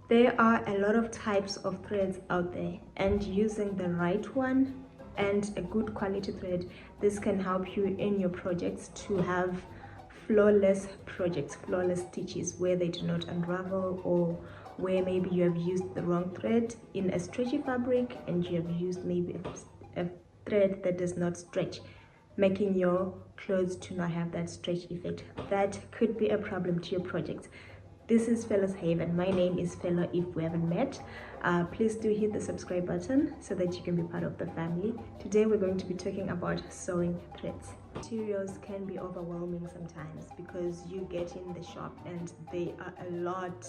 There are a lot of types of threads out there, and using the right one and a good quality thread, this can help you in your projects to have flawless projects, flawless stitches where they do not unravel, or where maybe you have used the wrong thread in a stretchy fabric and you have used maybe a thread that does not stretch, making your clothes to not have that stretch effect. That could be a problem to your project. This is Fella's Haven. My name is Fella if we haven't met. Please do hit the subscribe button so that you can be part of the family. Today we're going to be talking about sewing threads. Materials can be overwhelming sometimes because you get in the shop and there are a lot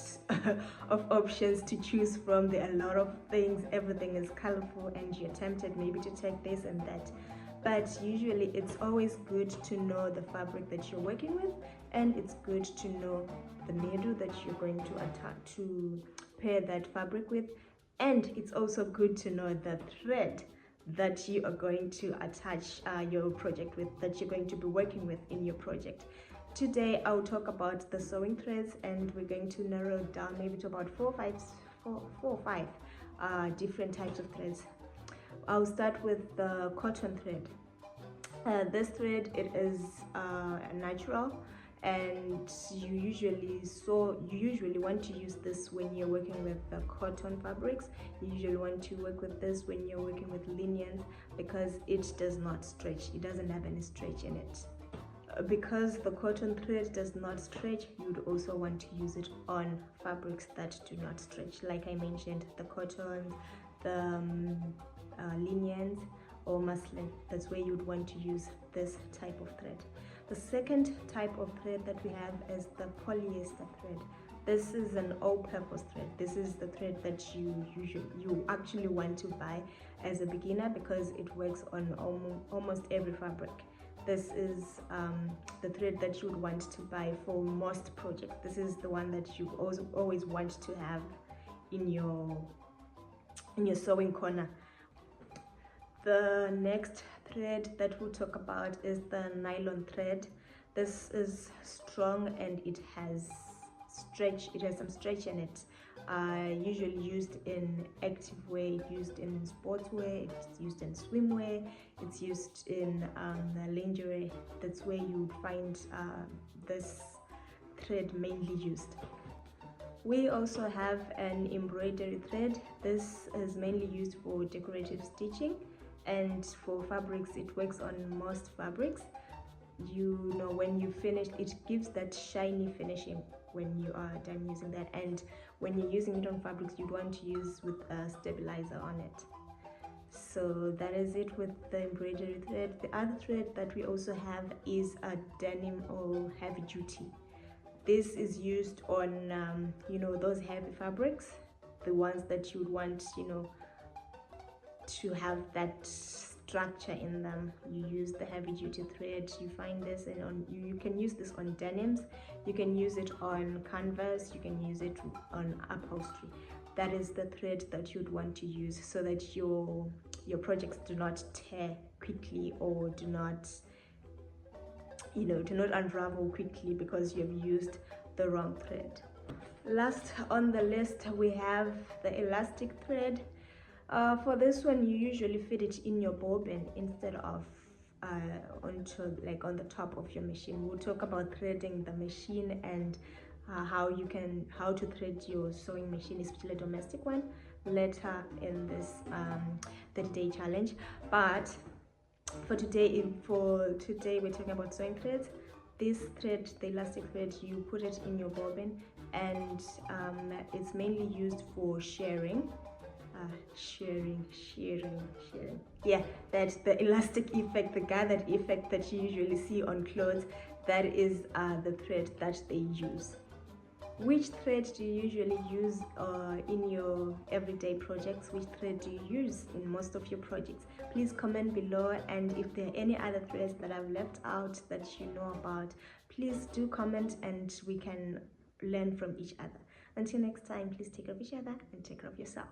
of options to choose from. There are a lot of things, everything is colorful and you're tempted maybe to take this and that. But usually it's always good to know the fabric that you're working with, and it's good to know the needle that you're going to attach to pair that fabric with, and it's also good to know the thread that you are going to attach your project with, that you're going to be working with in your project. Today I'll talk about the sewing threads, and we're going to narrow it down maybe to about four or five different types of threads. I'll start with the cotton thread. This thread, it is natural, and you usually want to use this when you're working with the cotton fabrics. You usually want to work with this when you're working with linens because it does not stretch. It doesn't have any stretch in it. Because the cotton thread does not stretch, you'd also want to use it on fabrics that do not stretch, like I mentioned, the cottons, the linens or muslin. That's where you'd want to use this type of thread. The second type of thread that we have is the polyester thread. This is an all-purpose thread. This is the thread that you actually want to buy as a beginner because it works on almost every fabric. This is the thread that you would want to buy for most projects. This is the one that you always want to have in your sewing corner. The next thread that we'll talk about is the nylon thread. This is strong and it has some stretch in it. Usually used in active wear, used in sportswear, it's used in swimwear, it's used in lingerie. That's where you would find this thread mainly used. We also have an embroidery thread. This is mainly used for decorative stitching, and for fabrics it works on most fabrics. You know, when you finish, it gives that shiny finishing when you are done using that, and when you're using it on fabrics you'd want to use with a stabilizer on it. So that is it with the embroidery thread. The other thread that we also have is a denim or heavy duty. This is used on those heavy fabrics, the ones that you would want to have that structure in them. You use the heavy duty thread. You find this you can use this on denims, you can use it on canvas, you can use it on upholstery. That is the thread that you'd want to use so that your projects do not tear quickly or do not unravel quickly because you have used the wrong thread. Last on the list we have the elastic thread. For this one, you usually fit it in your bobbin instead of on the top of your machine. We'll talk about threading the machine and how to thread your sewing machine, especially a domestic one, later in this 30-day challenge. But for today we're talking about sewing threads. This thread, the elastic thread, you put it in your bobbin, and it's mainly used for shearing. Yeah, that's the elastic effect, the gathered effect that you usually see on clothes. That is the thread that they use. Which thread do you usually use in your everyday projects? Which thread do you use in most of your projects? Please comment below, and if there are any other threads that I've left out that you know about, please do comment and we can learn from each other. Until next time, please take care of each other and take care of yourself.